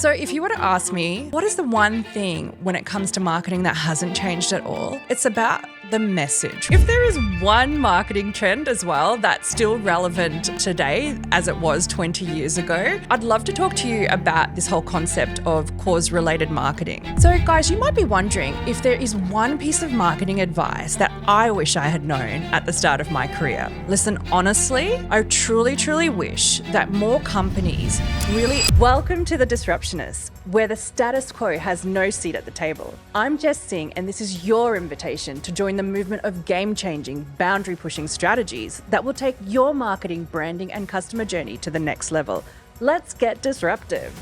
So if you were to ask me, what is the one thing when it comes to marketing that hasn't changed at all? It's about the message. If there is one marketing trend as well that's still relevant today as it was 20 years ago, I'd love to talk to you about this whole concept of cause-related marketing. So guys, you might be wondering if there is one piece of marketing advice that I wish I had known at the start of my career. Listen, honestly, I truly wish that more companies really... Welcome to the Disruptionist, where the status quo has no seat at the table. I'm Jess Singh, and this is your invitation to join the movement of game-changing, boundary-pushing strategies that will take your marketing, branding, and customer journey to the next level. Let's get disruptive.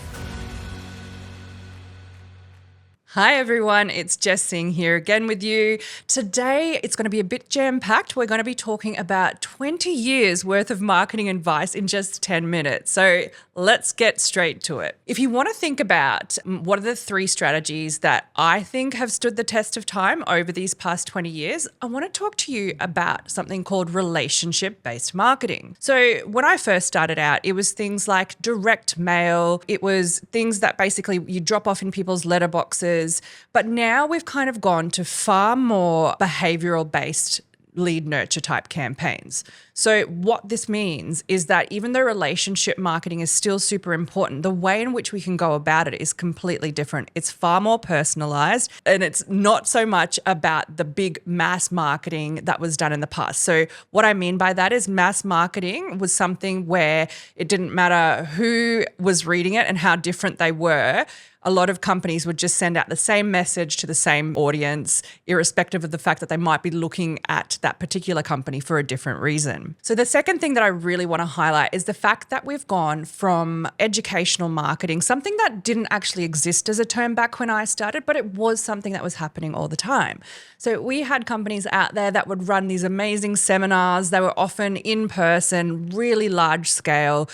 Hi everyone, it's Jess Singh here again with you. Today it's going to be a bit jam-packed. We're going to be talking about 20 years worth of marketing advice in just 10 minutes. So let's get straight to it. If you want to think about what are the three strategies that I think have stood the test of time over these past 20 years, I want to talk to you about something called relationship-based marketing. So when I first started out, it was things like direct mail. It was things that basically you drop off in people's letterboxes. But now we've kind of gone to far more behavioral-based lead nurture type campaigns. So what this means is that even though relationship marketing is still super important, the way in which we can go about it is completely different. It's far more personalized, and it's not so much about the big mass marketing that was done in the past. So what I mean by that is mass marketing was something where it didn't matter who was reading it and how different they were. A lot of companies would just send out the same message to the same audience, irrespective of the fact that they might be looking at that particular company for a different reason. So the second thing that I really want to highlight is the fact that we've gone from educational marketing, something that didn't actually exist as a term back when I started, but it was something that was happening all the time. So we had companies out there that would run these amazing seminars. They were often in person, really large scale.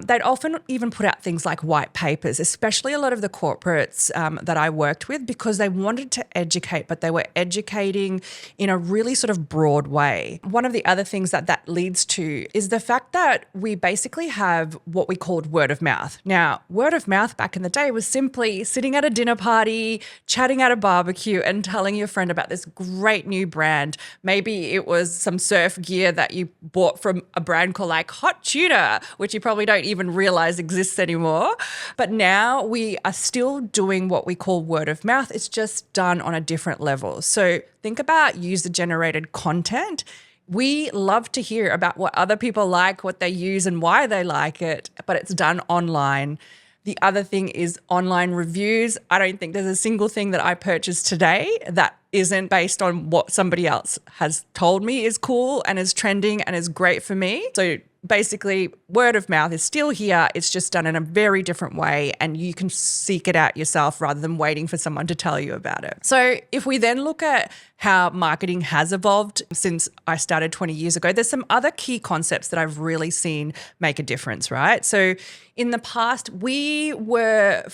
They'd often even put out things like white papers, especially a lot of the corporates that I worked with, because they wanted to educate, but they were educating in a really sort of broad way. One of the other things that leads to is the fact that we basically have what we called word of mouth. Now, word of mouth back in the day was simply sitting at a dinner party, chatting at a barbecue and telling your friend about this great new brand. Maybe it was some surf gear that you bought from a brand called like Hot Tuna, which you probably don't even realize exists anymore. But now we are still doing what we call word of mouth. It's just done on a different level. So think about user-generated content. We love to hear about what other people like, what they use and why they like it, but it's done online. The other thing is online reviews. I don't think there's a single thing that I purchased today that isn't based on what somebody else has told me is cool and is trending and is great for me. So basically, word of mouth is still here. It's just done in a very different way, and you can seek it out yourself rather than waiting for someone to tell you about it. So if we then look at how marketing has evolved since I started 20 years ago, there's some other key concepts that I've really seen make a difference, right? So in the past, we were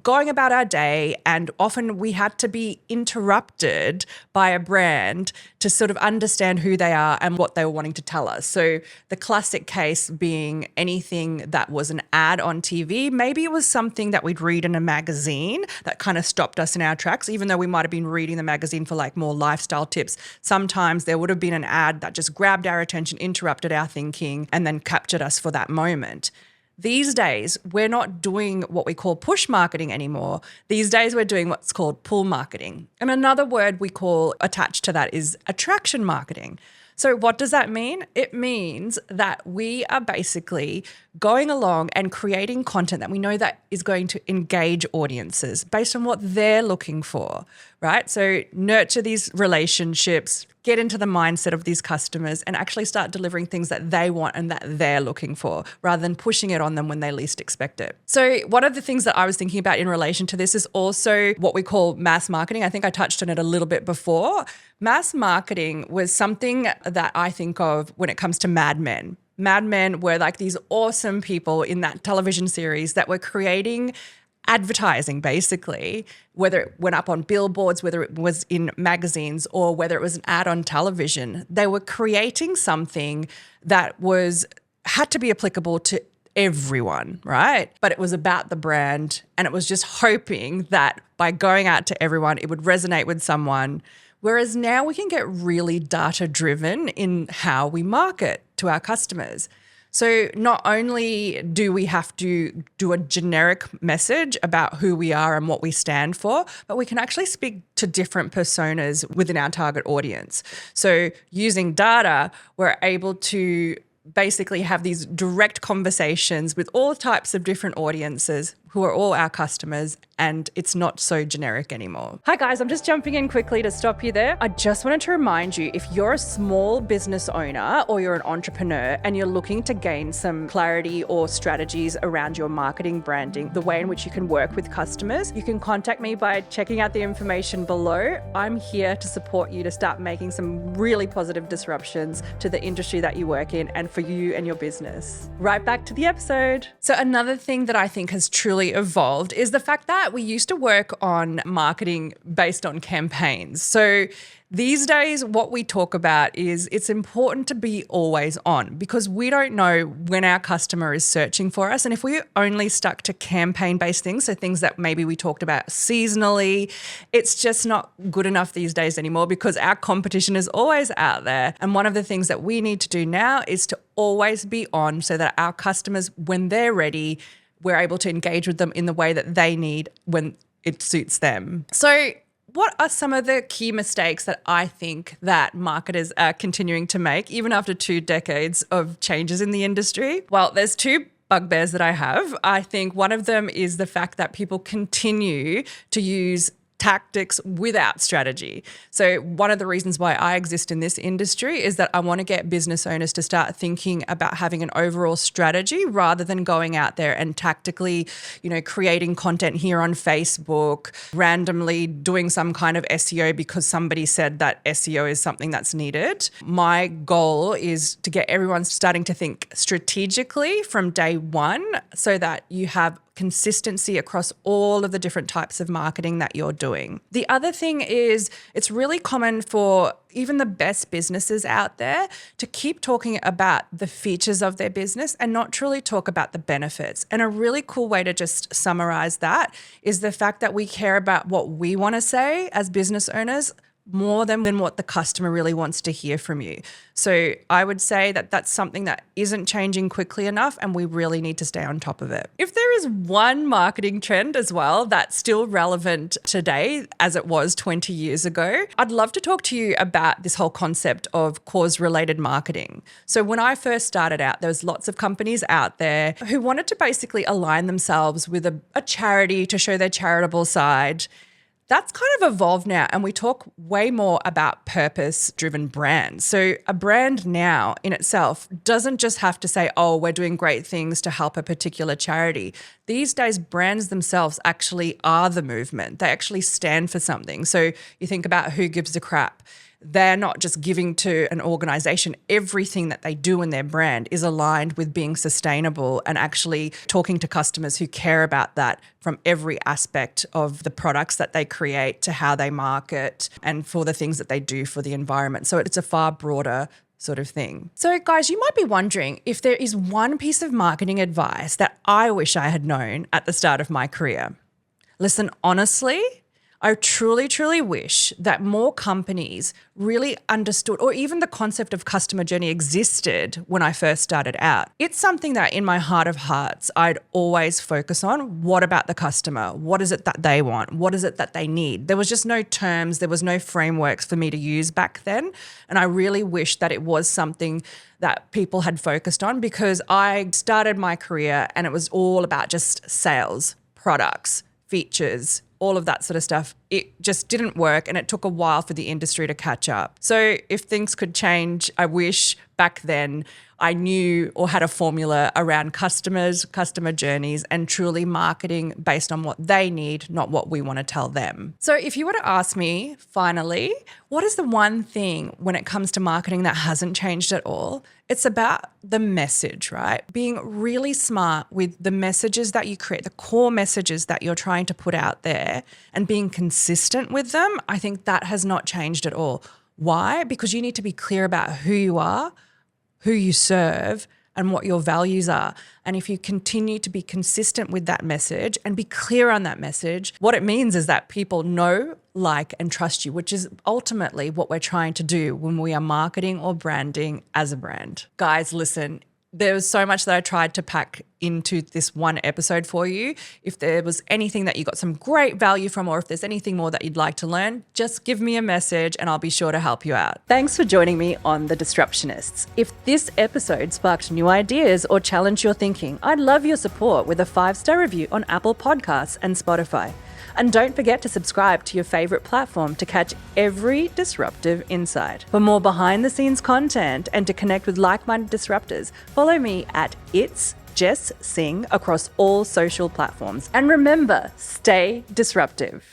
going about our day, and often we had to be interrupted by a brand to sort of understand who they are and what they were wanting to tell us. So the classic case being anything that was an ad on TV. Maybe it was something that we'd read in a magazine that kind of stopped us in our tracks, even though we might have been reading the magazine for like more lifestyle tips. Sometimes there would have been an ad that just grabbed our attention, interrupted our thinking, and then captured us for that moment. These days, we're not doing what we call push marketing anymore. These days, we're doing what's called pull marketing. And another word we call attached to that is attraction marketing. So what does that mean? It means that we are basically going along and creating content that we know that is going to engage audiences based on what they're looking for, right? So nurture these relationships, get into the mindset of these customers and actually start delivering things that they want and that they're looking for rather than pushing it on them when they least expect it. So one of the things that I was thinking about in relation to this is also what we call mass marketing. I think I touched on it a little bit before. Mass marketing was something that I think of when it comes to Mad Men. Mad Men were like these awesome people in that television series that were creating advertising, basically, whether it went up on billboards, whether it was in magazines, or whether it was an ad on television. They were creating something that had to be applicable to everyone, right? But it was about the brand, and it was just hoping that by going out to everyone, it would resonate with someone. Whereas now we can get really data driven in how we market to our customers. So not only do we have to do a generic message about who we are and what we stand for, but we can actually speak to different personas within our target audience. So using data, we're able to basically have these direct conversations with all types of different audiences who are all our customers, and it's not so generic anymore. Hi guys, I'm just jumping in quickly to stop you there. I just wanted to remind you, if you're a small business owner or you're an entrepreneur and you're looking to gain some clarity or strategies around your marketing, branding, the way in which you can work with customers, you can contact me by checking out the information below. I'm here to support you to start making some really positive disruptions to the industry that you work in and for you and your business. Right back to the episode. So another thing that I think has truly evolved is the fact that we used to work on marketing based on campaigns. So these days, what we talk about is it's important to be always on, because we don't know when our customer is searching for us. And if we only stuck to campaign-based things, so things that maybe we talked about seasonally, it's just not good enough these days anymore, because our competition is always out there. And one of the things that we need to do now is to always be on, so that our customers, when they're ready, we're able to engage with them in the way that they need when it suits them. So what are some of the key mistakes that I think that marketers are continuing to make, even after 2 decades of changes in the industry? Well, there's 2 bugbears that I have. I think one of them is the fact that people continue to use tactics without strategy. So one of the reasons why I exist in this industry is that I want to get business owners to start thinking about having an overall strategy rather than going out there and tactically, creating content here on Facebook, randomly doing some kind of SEO because somebody said that SEO is something that's needed. My goal is to get everyone starting to think strategically from day one, so that you have consistency across all of the different types of marketing that you're doing. The other thing is, it's really common for even the best businesses out there to keep talking about the features of their business and not truly talk about the benefits. And a really cool way to just summarize that is the fact that we care about what we want to say as business owners more than what the customer really wants to hear from you. So I would say that that's something that isn't changing quickly enough, and we really need to stay on top of it. If there is one marketing trend as well that's still relevant today as it was 20 years ago, I'd love to talk to you about this whole concept of cause-related marketing. So when I first started out, there was lots of companies out there who wanted to basically align themselves with a charity to show their charitable side. That's kind of evolved now, and we talk way more about purpose-driven brands. So a brand now in itself doesn't just have to say, oh, we're doing great things to help a particular charity. These days, brands themselves actually are the movement. They actually stand for something. So you think about Who Gives a Crap. They're not just giving to an organization. Everything that they do in their brand is aligned with being sustainable and actually talking to customers who care about that, from every aspect of the products that they create to how they market and for the things that they do for the environment. So it's a far broader sort of thing. So guys, you might be wondering if there is one piece of marketing advice that I wish I had known at the start of my career. Listen, honestly, I truly, truly wish that more companies really understood, or even the concept of customer journey existed when I first started out. It's something that in my heart of hearts, I'd always focus on. What about the customer? What is it that they want? What is it that they need? There was just no terms, there was no frameworks for me to use back then. And I really wish that it was something that people had focused on, because I started my career and it was all about just sales, products, features, all of that sort of stuff. It just didn't work, and it took a while for the industry to catch up. So if things could change, I wish back then I knew or had a formula around customers, customer journeys, and truly marketing based on what they need, not what we want to tell them. So if you were to ask me, finally, what is the one thing when it comes to marketing that hasn't changed at all? It's about the message, right? Being really smart with the messages that you create, the core messages that you're trying to put out there, and being consistent with them. I think that has not changed at all. Why? Because you need to be clear about who you are, who you serve, and what your values are. And if you continue to be consistent with that message and be clear on that message, what it means is that people know, like, and trust you, which is ultimately what we're trying to do when we are marketing or branding as a brand. Guys, listen, there was so much that I tried to pack into this one episode for you. If there was anything that you got some great value from, or if there's anything more that you'd like to learn, just give me a message and I'll be sure to help you out. Thanks for joining me on The Disruptionists. If this episode sparked new ideas or challenged your thinking, I'd love your support with a 5-star review on Apple Podcasts and Spotify. And don't forget to subscribe to your favorite platform to catch every disruptive insight. For more behind-the-scenes content and to connect with like-minded disruptors, follow me at It's Jess Singh across all social platforms. And remember, stay disruptive.